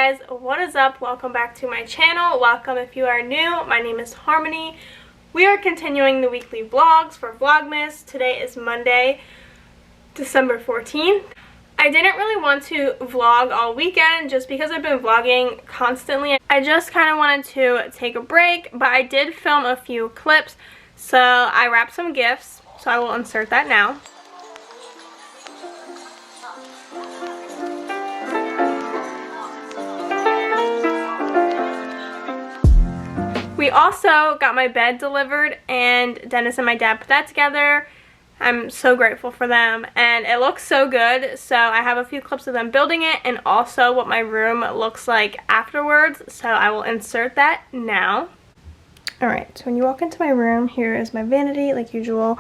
guys, what is up? Welcome back to my channel. Welcome if you are new. My name is Harmony. We are continuing the weekly vlogs for Vlogmas. Today is Monday, December 14th. I didn't really want to vlog all weekend just because I've been vlogging constantly. I just kind of wanted to take a break, but I did film a few clips. So I wrapped some gifts, so I will insert that now. We also got my bed delivered, and Dennis and my dad put that together. I'm so grateful for them, and it looks so good. So I have a few clips of them building it and also what my room looks like afterwards. So I will insert that now. Alright, so when you walk into my room, here is my vanity like usual,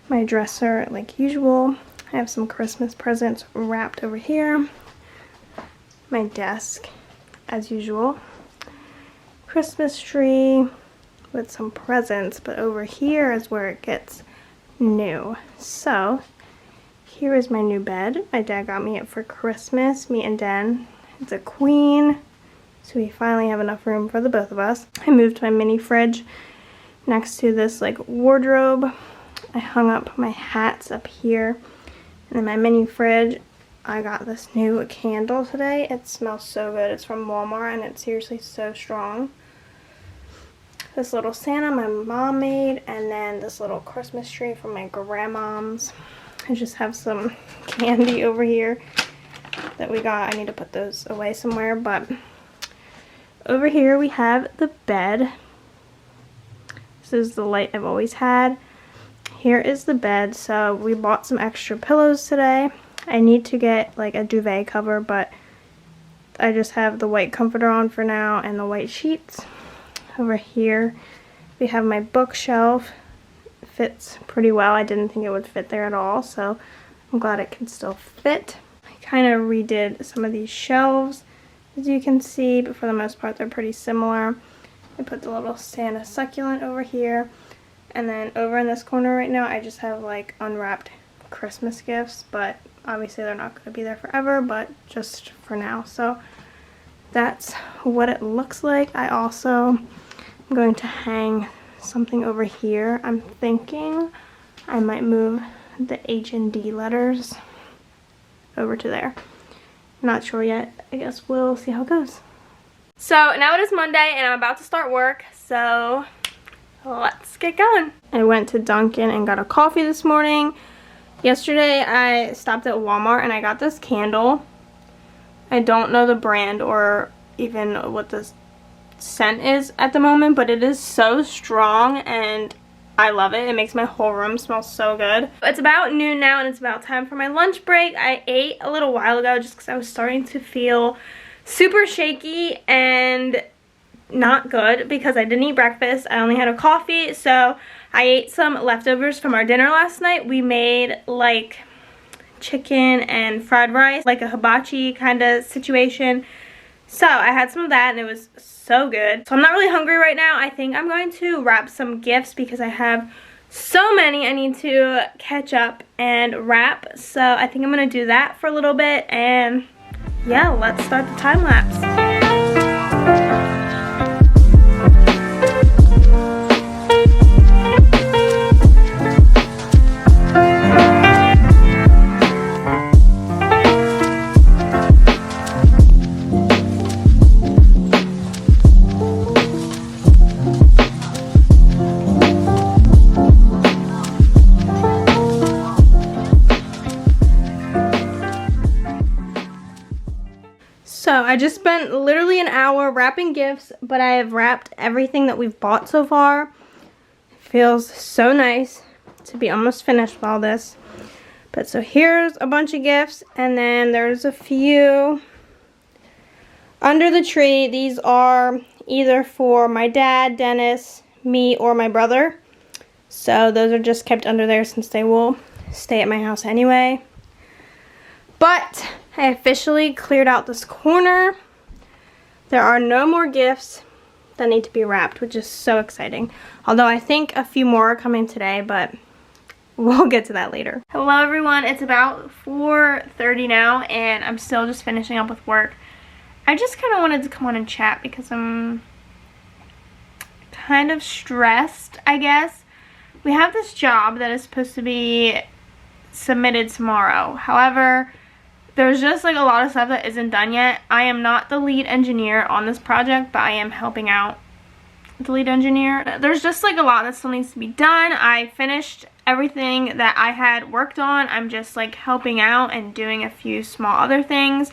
my dresser like usual. I have some Christmas presents wrapped over here. My desk as usual. Christmas tree with some presents, but over here is where it gets new. So here is my new bed. My dad got me it for Christmas, me and Den. It's a queen, so we finally have enough room for the both of us. I moved my mini fridge next to this like wardrobe. I hung up my hats up here, and then my mini fridge, I got this new candle today. It smells so good. It's from Walmart and it's seriously so strong. This little Santa my mom made, and then this little Christmas tree from my grandmom's. I just have some candy over here that we got. I need to put those away somewhere, but over here we have the bed. This is the light I've always had. Here is the bed. So we bought some extra pillows today. I need to get like a duvet cover, but I just have the white comforter on for now and the white sheets. Over here we have my bookshelf. It fits pretty well. I didn't think it would fit there at all, so I'm glad it can still fit. I kind of redid some of these shelves, as you can see, but for the most part they're pretty similar. I put the little Santa succulent over here, and then over in this corner right now I just have like unwrapped Christmas gifts, but obviously they're not going to be there forever, but just for now. So that's what it looks like. I also am going to hang something over here. I'm thinking I might move the H and D letters over to there. Not sure yet. I guess we'll see how it goes. So now it is Monday and I'm about to start work, so let's get going. I went to Dunkin' and got a coffee this morning. Yesterday I stopped at Walmart and I got this candle. I don't know the brand or even what the scent is at the moment, but it is so strong and I love it. It makes my whole room smell so good. It's about noon now and it's about time for my lunch break. I ate a little while ago just because I was starting to feel super shaky and not good because I didn't eat breakfast. I only had a coffee, so I ate some leftovers from our dinner last night. We made like chicken and fried rice, like a hibachi kind of situation. So I had some of that and it was so good. So I'm not really hungry right now. I think I'm going to wrap some gifts because I have so many I need to catch up and wrap. So I think I'm going to do that for a little bit, and yeah, let's start the time lapse. So I just spent literally an hour wrapping gifts, but I have wrapped everything that we've bought so far. It feels so nice to be almost finished with all this. But so here's a bunch of gifts, and then there's a few under the tree. These are either for my dad, Dennis, me, or my brother. So those are just kept under there since they will stay at my house anyway. But I officially cleared out this corner. There are no more gifts that need to be wrapped, which is so exciting. Although I think a few more are coming today, but we'll get to that later. Hello everyone, it's about 4:30 now and I'm still just finishing up with work. I just kind of wanted to come on and chat because I'm kind of stressed, I guess. We have this job that is supposed to be submitted tomorrow. However, there's just like a lot of stuff that isn't done yet. I am not the lead engineer on this project, but I am helping out the lead engineer. There's just like a lot that still needs to be done. I finished everything that I had worked on. I'm just like helping out and doing a few small other things.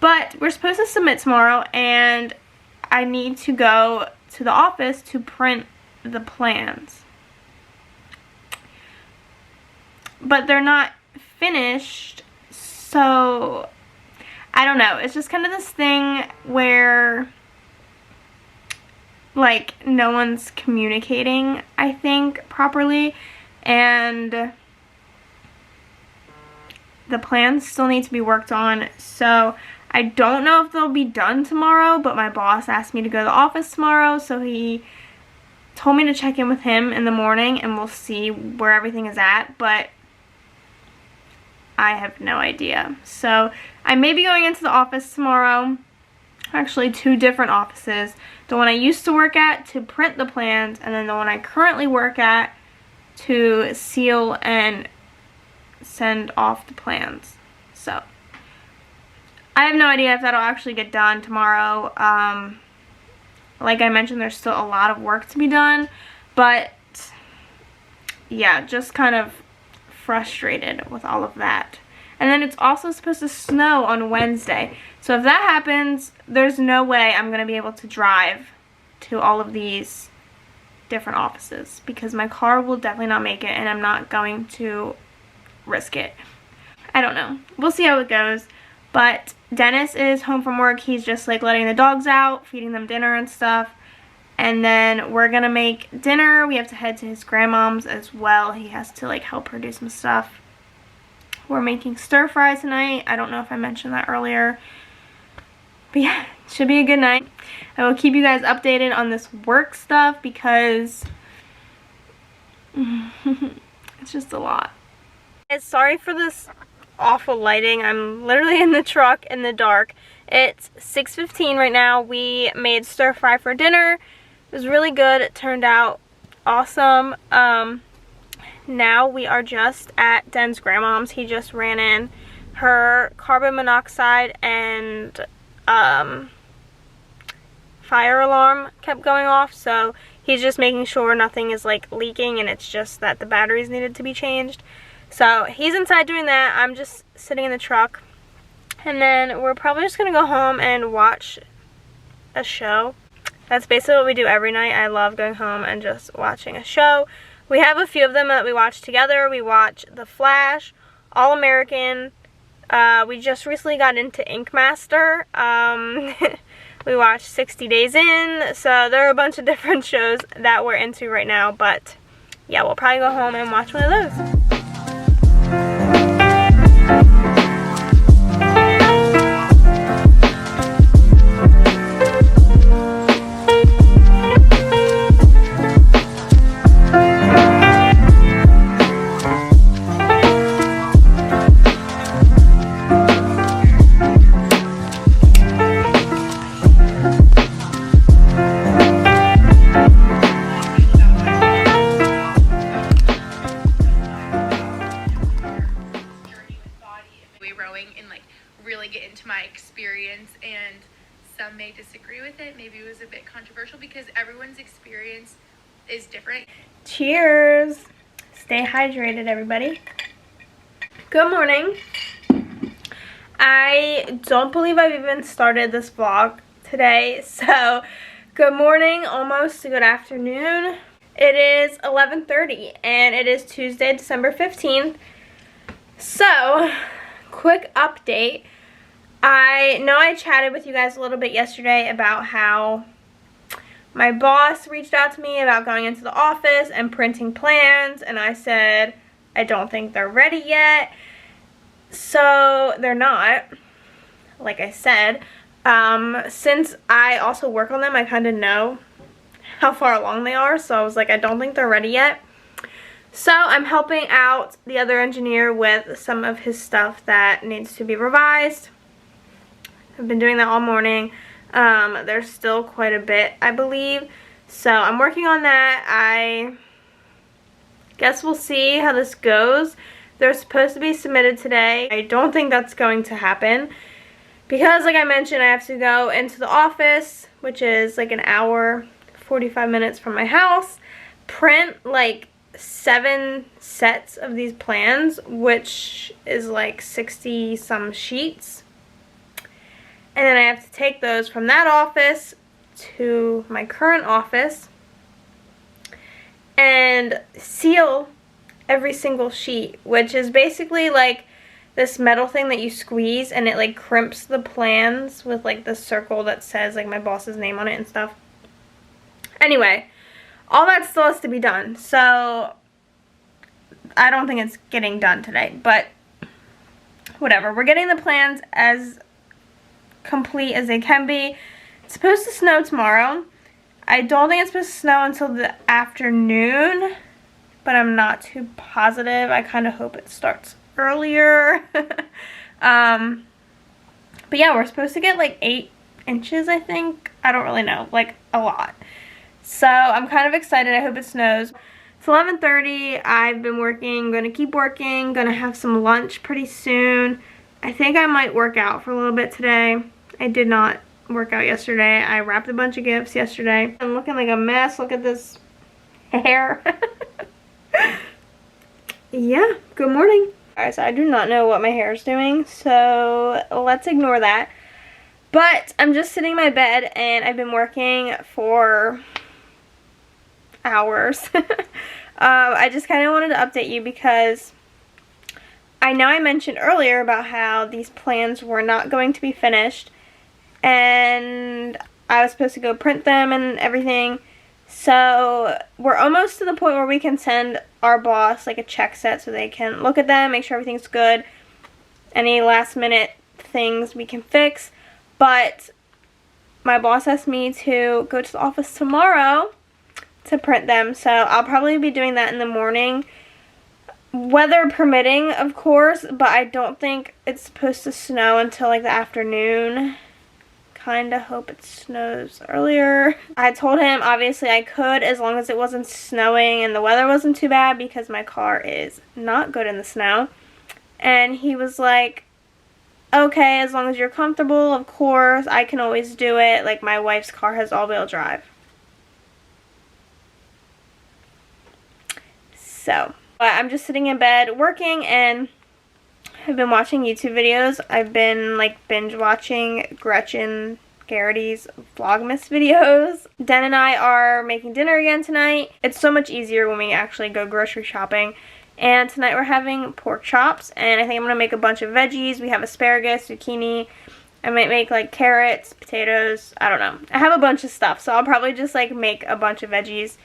But we're supposed to submit tomorrow, and I need to go to the office to print the plans. But they're not finished, so I don't know. It's just kind of this thing where like no one's communicating, I think, properly, and the plans still need to be worked on. So I don't know if they'll be done tomorrow, but my boss asked me to go to the office tomorrow, so he told me to check in with him in the morning and we'll see where everything is at, but I have no idea. So I may be going into the office tomorrow, actually 2 different offices. The one I used to work at to print the plans, and then the one I currently work at to seal and send off the plans. So I have no idea if that'll actually get done tomorrow. Like I mentioned, there's still a lot of work to be done, but yeah, just kind of frustrated with all of that. And then it's also supposed to snow on Wednesday. So if that happens, there's no way I'm going to be able to drive to all of these different offices because my car will definitely not make it, and I'm not going to risk it. I don't know. We'll see how it goes. But Dennis is home from work. He's just like letting the dogs out, feeding them dinner and stuff. And then we're gonna make dinner. We have to head to his grandmom's as well. He has to like help her do some stuff. We're making stir fry tonight. I don't know if I mentioned that earlier. But yeah, it should be a good night. I will keep you guys updated on this work stuff because it's just a lot. Sorry for this awful lighting. I'm literally in the truck in the dark. It's 6:15 right now. We made stir fry for dinner. It was really good. It turned out awesome. Now we are just at Den's grandmom's. He just ran in. Her carbon monoxide and fire alarm kept going off, so he's just making sure nothing is like leaking, and it's just that the batteries needed to be changed. So he's inside doing that. I'm just sitting in the truck, and then we're probably just gonna go home and watch a show. That's basically what we do every night. I love going home and just watching a show. We have a few of them that we watch together. We watch The Flash, All American. We just recently got into Ink Master. We watched 60 Days In. So there are a bunch of different shows that we're into right now. But yeah, we'll probably go home and watch one of those. And some may disagree with it. Maybe it was a bit controversial because everyone's experience is different. Cheers! Stay hydrated, everybody. Good morning. I don't believe I've even started this vlog today, so good morning, almost good afternoon. It is 11:30 and it is Tuesday, December 15th. So, quick update. I know I chatted with you guys a little bit yesterday about how my boss reached out to me about going into the office and printing plans, and I said I don't think they're ready yet. So they're not, like I said. Since I also work on them, I kind of know how far along they are, so I was like, I don't think they're ready yet. So I'm helping out the other engineer with some of his stuff that needs to be revised. I've been doing that all morning. There's still quite a bit, I believe. So I'm working on that. I guess we'll see how this goes. They're supposed to be submitted today. I don't think that's going to happen because, like I mentioned, I have to go into the office, which is like an hour, 45 minutes from my house, print like 7 sets of these plans, which is like 60 some sheets. And then I have to take those from that office to my current office and seal every single sheet, which is basically like this metal thing that you squeeze and it like crimps the plans with like the circle that says like my boss's name on it and stuff. Anyway, all that still has to be done, so I don't think it's getting done today, but whatever. We're getting the plans as complete as they can be. It's supposed to snow tomorrow. I don't think it's supposed to snow until the afternoon, but I'm not too positive. I kind of hope it starts earlier. But yeah, we're supposed to get like 8 inches, I think. I don't really know, like a lot. So I'm kind of excited. I hope it snows. It's 11:30. I've been working, gonna keep working, gonna have some lunch pretty soon. I think I might work out for a little bit today. I did not work out yesterday. I wrapped a bunch of gifts yesterday. I'm looking like a mess. Look at this hair. Yeah, good morning. Alright, so I do not know what my hair is doing, so let's ignore that. But I'm just sitting in my bed and I've been working for hours. I just kind of wanted to update you because I know I mentioned earlier about how these plans were not going to be finished and I was supposed to go print them and everything. So we're almost to the point where we can send our boss like a check set so they can look at them, make sure everything's good. Any last minute things we can fix. But my boss asked me to go to the office tomorrow to print them, so I'll probably be doing that in the morning. Weather permitting, of course, but I don't think it's supposed to snow until like the afternoon. Kinda hope it snows earlier. I told him obviously I could as long as it wasn't snowing and the weather wasn't too bad because my car is not good in the snow. And he was like, okay, as long as you're comfortable, of course, I can always do it. Like, my wife's car has all-wheel drive. So, but I'm just sitting in bed working, and I've been watching YouTube videos. I've been, like, binge watching Gretchen Garrity's VLOGMAS videos. Den and I are making dinner again tonight. It's so much easier when we actually go grocery shopping. And tonight we're having pork chops, and I think I'm going to make a bunch of veggies. We have asparagus, zucchini. I might make like carrots, potatoes, I don't know. I have a bunch of stuff, so I'll probably just like make a bunch of veggies.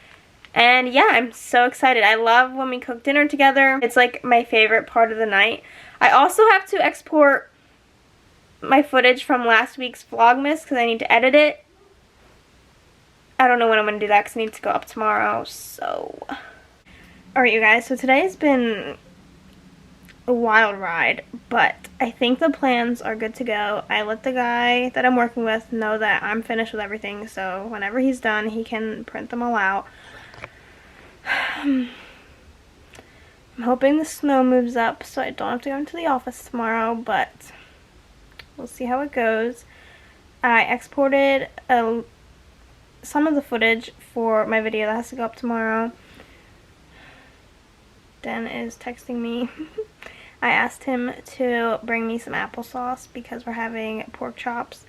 And yeah, I'm so excited. I love when we cook dinner together. It's like my favorite part of the night. I also have to export my footage from last week's Vlogmas because I need to edit it. I don't know when I'm going to do that because I need to go up tomorrow, so... Alright, you guys, so today has been a wild ride, but I think the plans are good to go. I let the guy that I'm working with know that I'm finished with everything, so whenever he's done, he can print them all out. I'm hoping the snow moves up so I don't have to go into the office tomorrow, but we'll see how it goes. I exported some of the footage for my video that has to go up tomorrow. Den is texting me. I asked him to bring me some applesauce because we're having pork chops.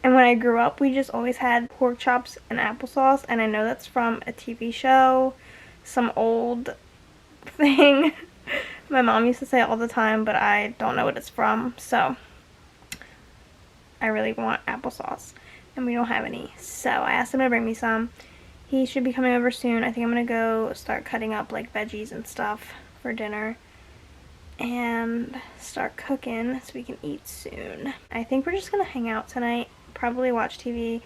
And when I grew up, we just always had pork chops and applesauce. And I know that's from a TV show, some old thing. My mom used to say it all the time, but I don't know what it's from. So I really want applesauce. And we don't have any. So I asked him to bring me some. He should be coming over soon. I think I'm going to go start cutting up like veggies and stuff for dinner and start cooking so we can eat soon. I think we're just going to hang out tonight, probably watch TV,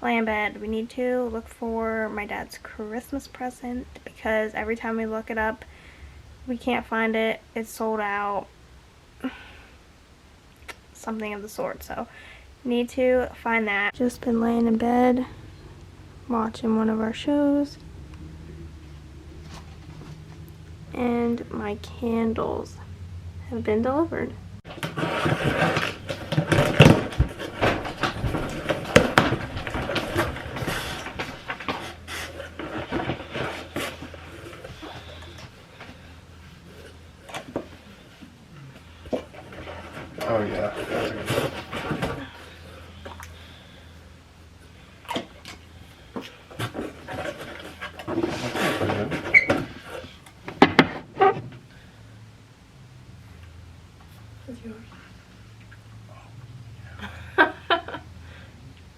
lay in bed. We need to look for my dad's Christmas present because every time we look it up, we can't find it. It's sold out. something of the sort. So need to find that. Just been laying in bed watching one of our shows, and my candles have been delivered. Oh yeah, that's a good one.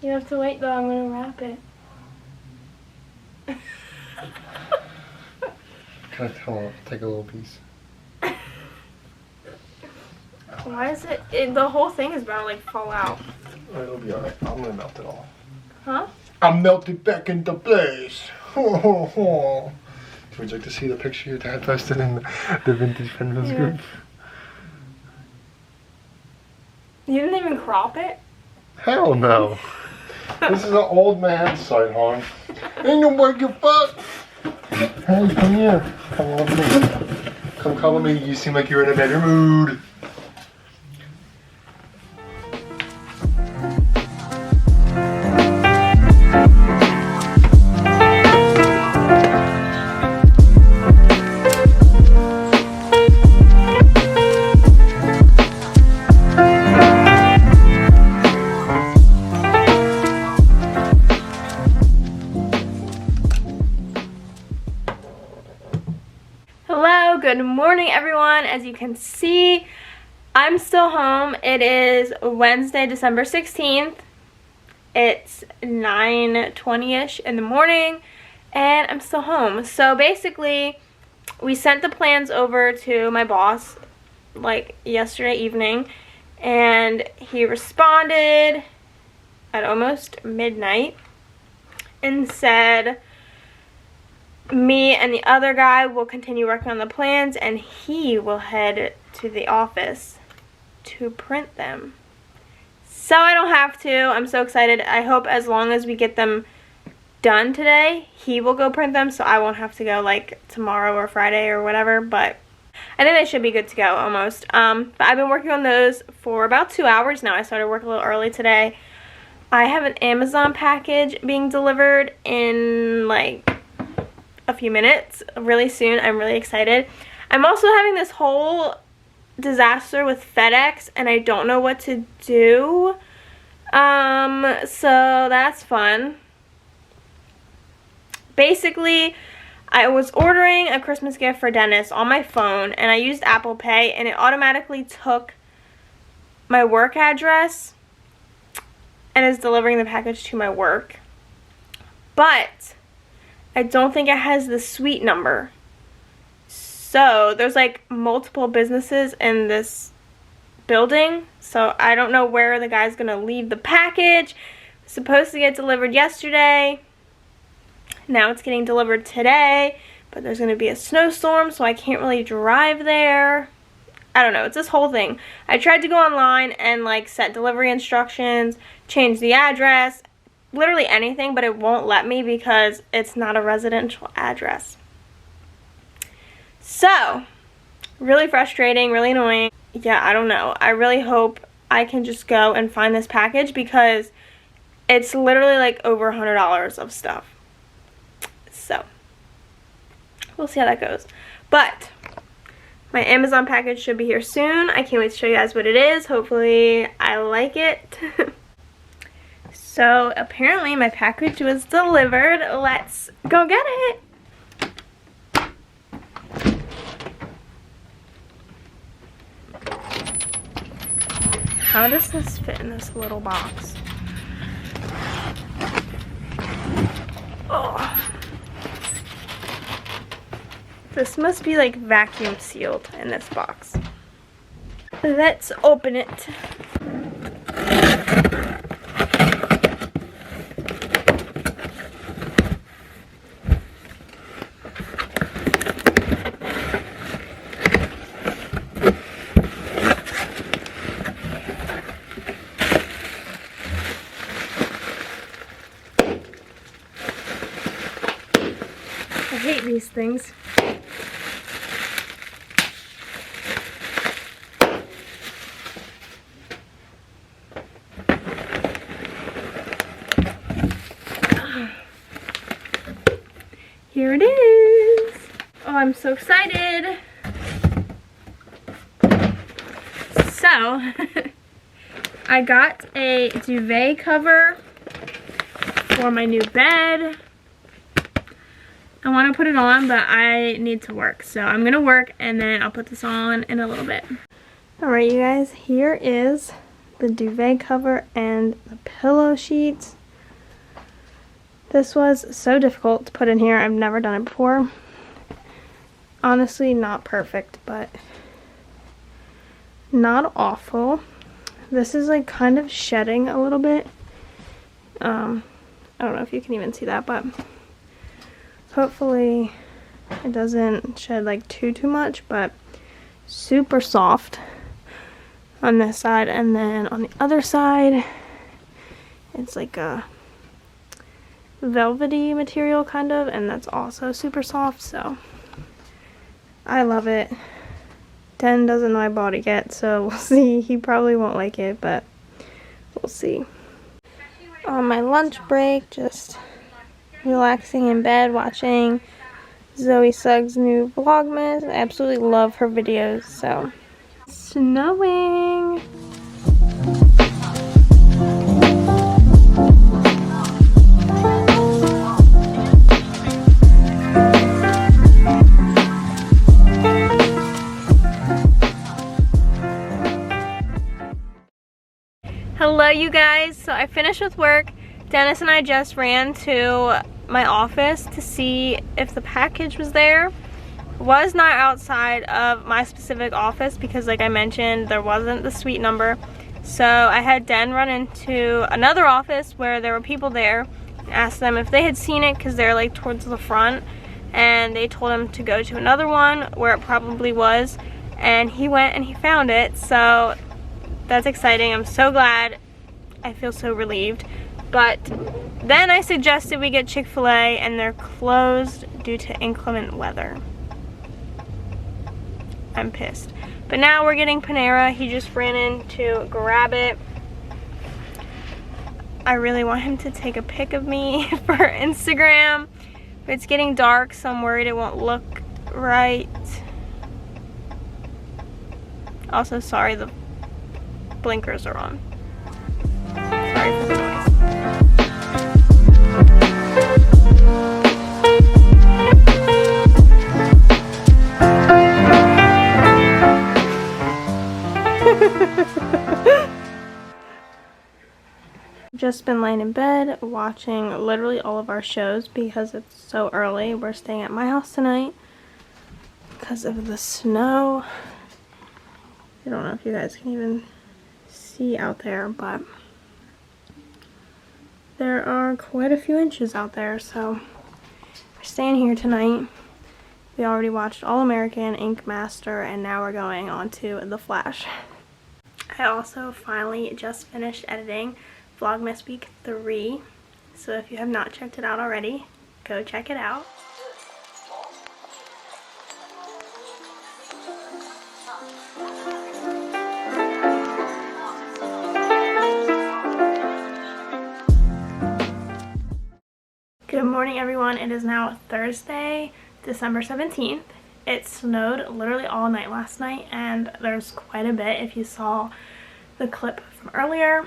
You have to wait though, I'm gonna wrap it. Can I tell him? Take a little piece. Why is it the whole thing is about to like fall out? It'll be alright. I'm gonna melt it all. Huh? I'll melt it back into place. Ho ho ho. Would you like to see the picture your dad posted in the vintage Penrose group? You didn't even crop it? Hell no. This is an old man's site, hon. Ain't nobody give a fuck. Hey, come here. Come on with me. Come cuddle me. You seem like you're in a better mood. Hello, good morning everyone. As you can see, I'm still home. It is Wednesday, December 16th. It's 9:20ish in the morning and I'm still home. So basically, we sent the plans over to my boss like yesterday evening, and he responded at almost midnight and said me and the other guy will continue working on the plans and he will head to the office to print them. So I don't have to. I'm so excited. I hope as long as we get them done today, he will go print them so I won't have to go like tomorrow or Friday or whatever, but I think they should be good to go almost. But I've been working on those for about 2 hours now. I started work a little early today. I have an Amazon package being delivered in like a few minutes, really soon. I'm really excited. I'm also having this whole disaster with FedEx and I don't know what to do. So that's fun. Basically, I was ordering a Christmas gift for Dennis on my phone and I used Apple Pay and it automatically took my work address and is delivering the package to my work. But I don't think it has the suite number. So there's like multiple businesses in this building. So I don't know where the guy's gonna leave the package. It's supposed to get delivered yesterday. Now it's getting delivered today, but there's gonna be a snowstorm, so I can't really drive there. I don't know, it's this whole thing. I tried to go online and like set delivery instructions, change the address, literally anything, but it won't let me because it's not a residential address. So, really frustrating, really annoying. Yeah, I don't know. I really hope I can just go and find this package because it's literally like over $100 of stuff. So, we'll see how that goes. But my Amazon package should be here soon. I can't wait to show you guys what it is. Hopefully I like it. So apparently my package was delivered. Let's go get it. How does this fit in this little box? Oh. This must be like vacuum sealed in this box. Let's open it. hate these things. Here it is. Oh, I'm so excited. So, I got a duvet cover for my new bed. I want to put it on, but I need to work. So I'm going to work and then I'll put this on in a little bit. Alright, you guys, here is the duvet cover and the pillow sheets. This was so difficult to put in here. I've never done it before. Honestly, not perfect, but not awful. This is like kind of shedding a little bit. I don't know if you can even see that, but hopefully it doesn't shed like too much, but super soft on this side, and then on the other side it's like a velvety material kind of, and that's also super soft, so I love it. Den doesn't know I bought it yet, so we'll see. He probably won't like it, but we'll see. On my lunch break, just relaxing in bed, watching Zoe Suggs' new Vlogmas. I absolutely love her videos, so. Snowing! Hello you guys, so I finished with work. Dennis and I just ran to my office to see if the package was there. It was not outside of my specific office because, like I mentioned, there wasn't the suite number. So I had Den run into another office where there were people there, asked them if they had seen it because they're like towards the front, and they told him to go to another one where it probably was, and he went and he found it. So that's exciting. I'm so glad. I feel so relieved. But then I suggested we get Chick-fil-A, and they're closed due to inclement weather. I'm pissed. But now we're getting Panera. He just ran in to grab it. I really want him to take a pic of me for Instagram. But it's getting dark, so I'm worried it won't look right. Also, sorry, the blinkers are on. Sorry for the noise. Just been laying in bed watching literally all of our shows because it's so early. We're staying at my house tonight because of the snow. I don't know if you guys can even see out there, but there are quite a few inches out there, so we're staying here tonight. We already watched All American, Ink Master, and now we're going on to The Flash. I also finally just finished editing Vlogmas Week 3, so if you have not checked it out already, go check it out. Good morning everyone, it is now Thursday, December 17th. It snowed literally all night last night, and there's quite a bit if you saw the clip from earlier.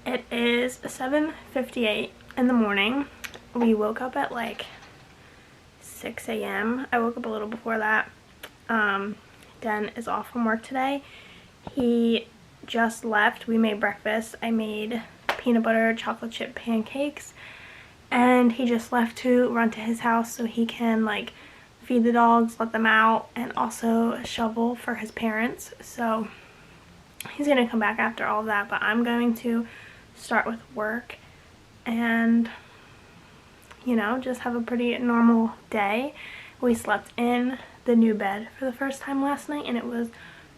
It is 7:58 in the morning. We woke up at like 6 a.m. I woke up a little before that. Den is off from work today. He just left. We made breakfast. I made peanut butter chocolate chip pancakes, and he just left to run to his house so he can like feed the dogs, let them out, and also shovel for his parents. So he's gonna come back after all of that, but I'm going to start with work and, you know, just have a pretty normal day. We slept in the new bed for the first time last night, and it was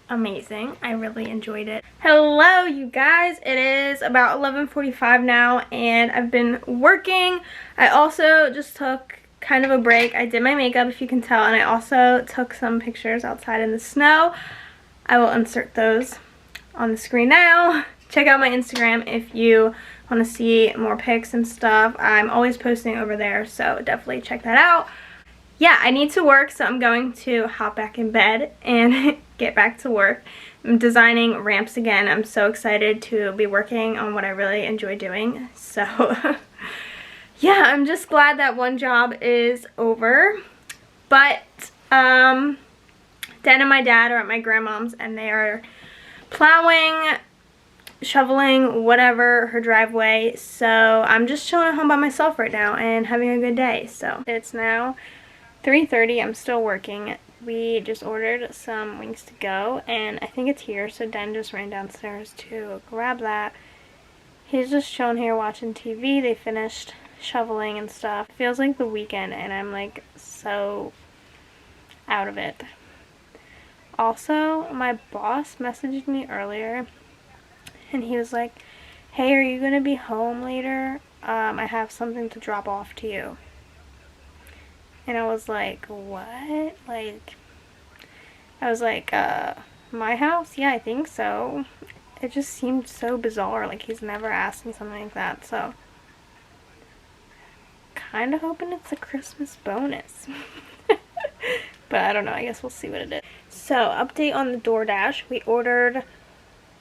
amazing. I really enjoyed it. Hello you guys, it is about 11:45 now, and I've been working. I also just took kind of a break. I did my makeup, if you can tell, and I also took some pictures outside in the snow. I will insert those on the screen now. Check out my Instagram if you want to see more pics and stuff. I'm always posting over there, so definitely check that out. Yeah, I need to work, so I'm going to hop back in bed and get back to work. I'm designing ramps again. I'm so excited to be working on what I really enjoy doing. So yeah, I'm just glad that one job is over. But Dan and my dad are at my grandmom's and they are plowing, shoveling, whatever, her driveway. So I'm just chilling at home by myself right now and having a good day. So it's now 3:30. I'm still working. We just ordered some wings to go and I think it's here, so Dan just ran downstairs to grab that. He's just chilling here watching TV. They finished shoveling and stuff. It feels like the weekend and I'm like so out of it. Also, my boss messaged me earlier and he was like, hey, are you gonna be home later? I have something to drop off to you. And I was like, what? Like, I was like, my house? Yeah, I think so. It just seemed so bizarre. Like, he's never asked me something like that. So, kind of hoping it's a Christmas bonus. But I don't know. I guess we'll see what it is. So, update on the DoorDash. We ordered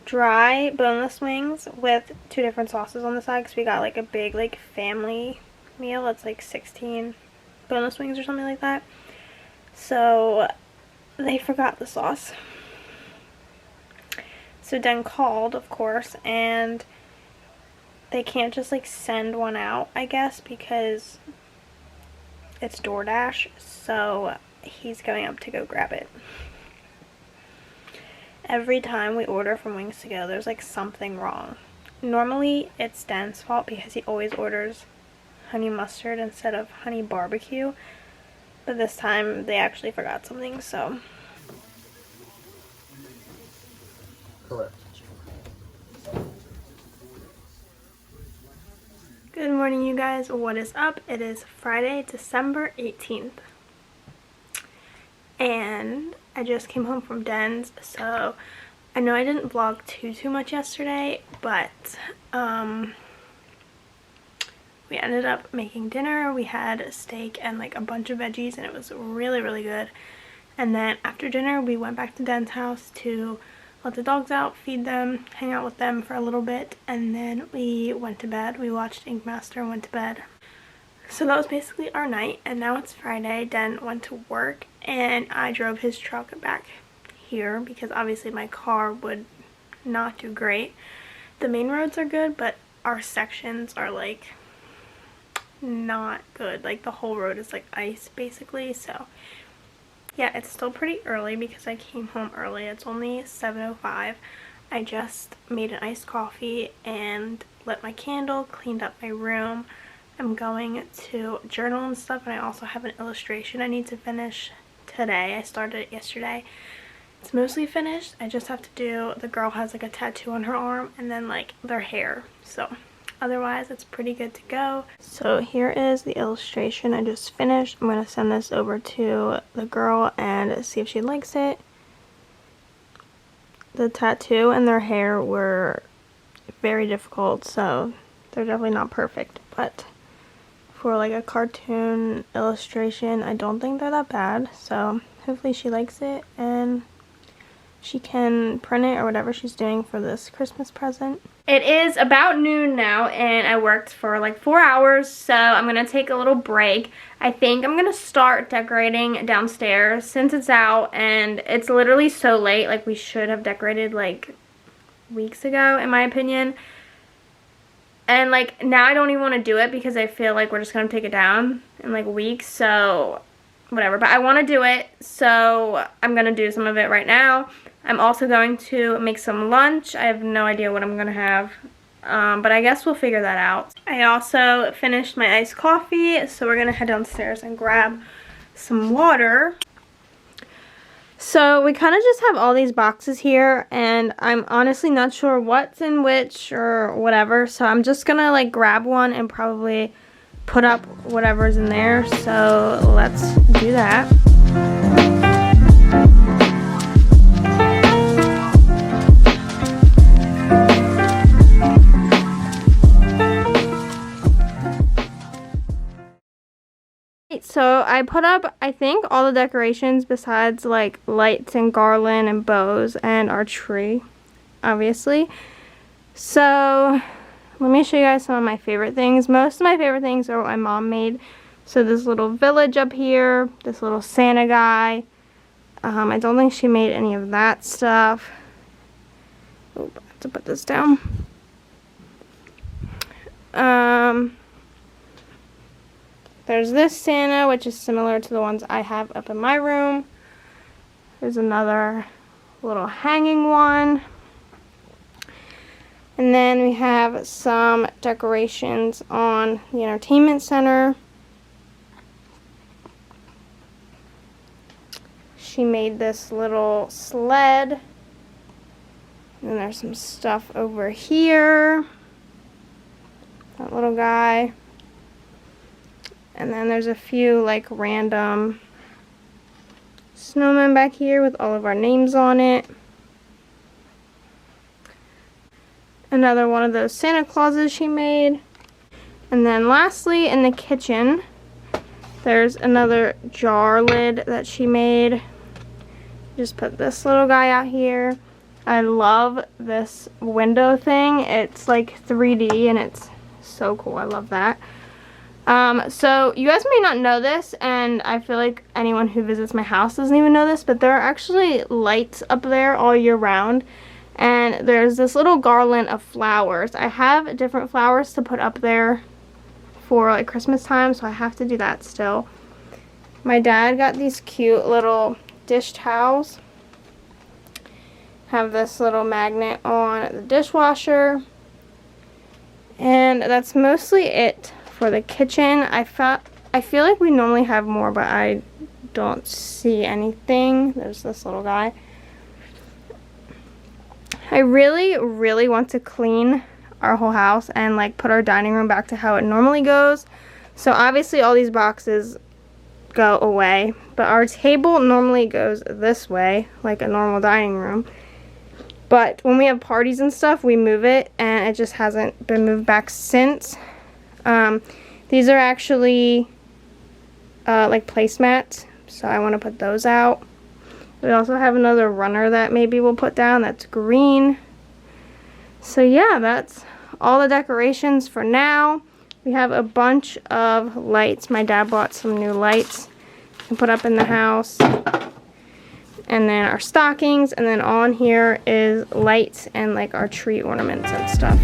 dry boneless wings with 2 different sauces on the side. Because we got, like, a big, like, family meal. It's, like, 16 boneless wings or something like that. So they forgot the sauce. So Dan called, of course, and they can't just like send one out, I guess, because it's DoorDash. So he's going up to go grab it. Every time we order from Wings to Go, there's like something wrong. Normally it's Dan's fault because he always orders honey mustard instead of honey barbecue, but this time they actually forgot something. So Correct. good morning, you guys. What is up? It is Friday, December 18th and I just came home from Den's. So I know I didn't vlog too much yesterday, but we ended up making dinner. We had steak and like a bunch of veggies and it was really good. And then after dinner we went back to Dan's house to let the dogs out, feed them, hang out with them for a little bit, and then we went to bed. We watched Ink Master and went to bed. So that was basically our night, and now it's Friday. Dan went to work and I drove his truck back here because obviously my car would not do great. The main roads are good, but our sections are like not good. Like the whole road is like ice basically. So yeah, it's still pretty early because I came home early. It's only 7:05. I just made an iced coffee and lit my candle, cleaned up my room. I'm going to journal and stuff, and I also have an illustration I need to finish today. I started it yesterday. It's mostly finished. I just have to do, the girl has like a tattoo on her arm and then like their hair. So otherwise it's pretty good to go. So here is the illustration I just finished. I'm going to send this over to the girl and see if she likes it. The tattoo and their hair were very difficult, so they're definitely not perfect, but for like a cartoon illustration I don't think they're that bad. So hopefully she likes it and she can print it or whatever she's doing for this Christmas present. It is about noon now and I worked for like 4 hours, so I'm going to take a little break. I think I'm going to start decorating downstairs since it's out and it's literally so late. Like we should have decorated like weeks ago in my opinion. And like now I don't even want to do it because I feel like we're just going to take it down in like weeks, so whatever. But I want to do it, so I'm going to do some of it right now. I'm also going to make some lunch. I have no idea what I'm going to have, but I guess we'll figure that out. I also finished my iced coffee, so we're going to head downstairs and grab some water. So we kind of just have all these boxes here, and I'm honestly not sure what's in which or whatever, so I'm just going to like grab one and probably put up whatever's in there. So let's do that. So I put up, I think, all the decorations besides like lights and garland and bows and our tree, obviously. So let me show you guys some of my favorite things. Most of my favorite things are what my mom made. So this little village up here, this little Santa guy. I don't think she made any of that stuff. Oh, I have to put this down. There's this Santa, which is similar to the ones I have up in my room. There's another little hanging one. And then we have some decorations on the entertainment center. She made this little sled. And there's some stuff over here. That little guy. And then there's a few like random snowmen back here with all of our names on it. Another one of those Santa Clauses she made. And then lastly, in the kitchen, there's another jar lid that she made. Just put this little guy out here. I love this window thing. It's like 3D and it's so cool. I love that. So you guys may not know this, and I feel like anyone who visits my house doesn't even know this, but there are actually lights up there all year round, and there's this little garland of flowers. I have different flowers to put up there for like Christmas time, so I have to do that still. My dad got these cute little dish towels. Have this little magnet on the dishwasher, and that's mostly it for the kitchen. I feel like we normally have more, but I don't see anything. There's this little guy. I really want to clean our whole house and like put our dining room back to how it normally goes. So obviously all these boxes go away, but our table normally goes this way, like a normal dining room. But when we have parties and stuff, we move it, and it just hasn't been moved back since. These are actually like placemats, so I want to put those out. We also have another runner that maybe we'll put down that's green. So yeah, that's all the decorations for now. We have a bunch of lights. My dad bought some new lights to put up in the house. And then our stockings, and then on here is lights and like our tree ornaments and stuff.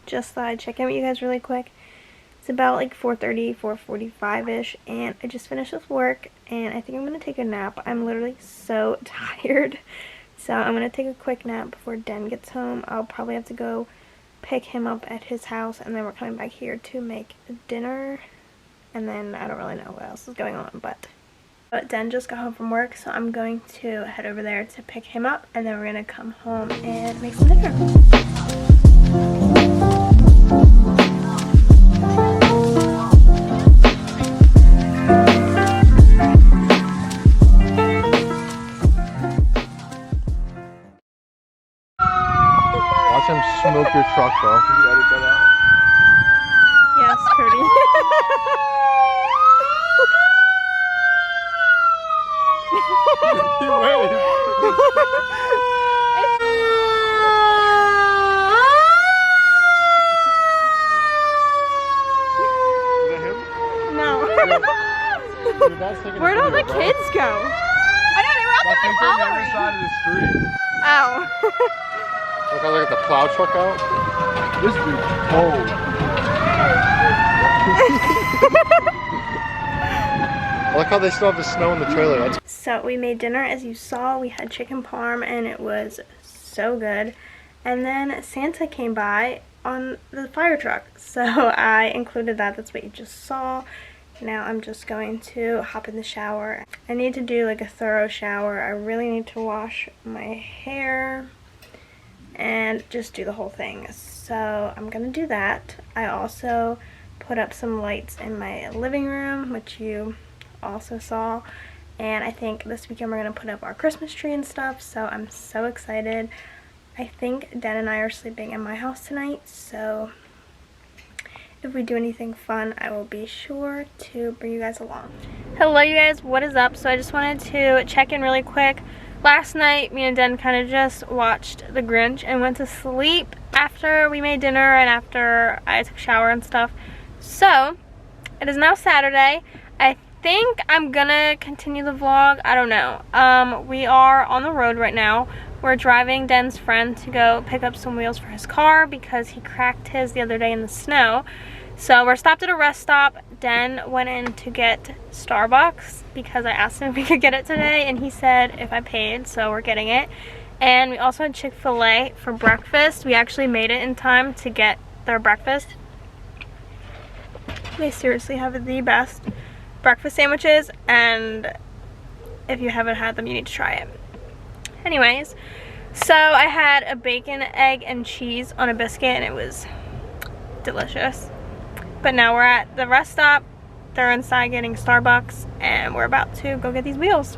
Just thought I'd check in with you guys really quick. It's about like 4:30, 4:45-ish, and I just finished with work, and I think I'm going to take a nap. I'm literally so tired. So I'm going to take a quick nap before Den gets home. I'll probably have to go pick him up at his house, and then we're coming back here to make dinner. And then I don't really know what else is going on, but Den just got home from work, so I'm going to head over there to pick him up, and then we're going to come home and make some dinner. Watch him smoke your truck, bro. Can you edit that out? Yes, Cody. He waved. Is that him? No. Where'd all the kids go? I know, they were out I think they're on the other there side of the street. Oh. Look, I look at the plow truck out. This dude's cold. I like how they still have the snow in the trailer. So we made dinner, as you saw. We had chicken parm, and it was so good. And then Santa came by on the fire truck, so I included that. That's what you just saw. Now I'm just going to hop in the shower. I need to do like a thorough shower. I really need to wash my hair and just do the whole thing. So I'm gonna do that. I also put up some lights in my living room, which you also saw. And I think this weekend we're gonna put up our Christmas tree and stuff, so I'm so excited. I think Dan and I are sleeping in my house tonight, so if we do anything fun, I will be sure to bring you guys along. Hello you guys, what is up? So I just wanted to check in really quick. Last night, me and Dan kind of just watched The Grinch and went to sleep after we made dinner and after I took a shower and stuff. So, it is now Saturday. I think I'm gonna continue the vlog. I don't know. We are on the road right now. We're driving Dan's friend to go pick up some wheels for his car because he cracked his the other day in the snow. So we're stopped at a rest stop. Dan went in to get Starbucks because I asked him if we could get it today and he said if I paid, so we're getting it. And we also had Chick-fil-A for breakfast. We actually made it in time to get their breakfast. They seriously have the best breakfast sandwiches, and if you haven't had them, you need to try it. Anyways, so I had a bacon, egg, and cheese on a biscuit, and it was delicious. But now we're at the rest stop. They're inside getting Starbucks, and we're about to go get these wheels.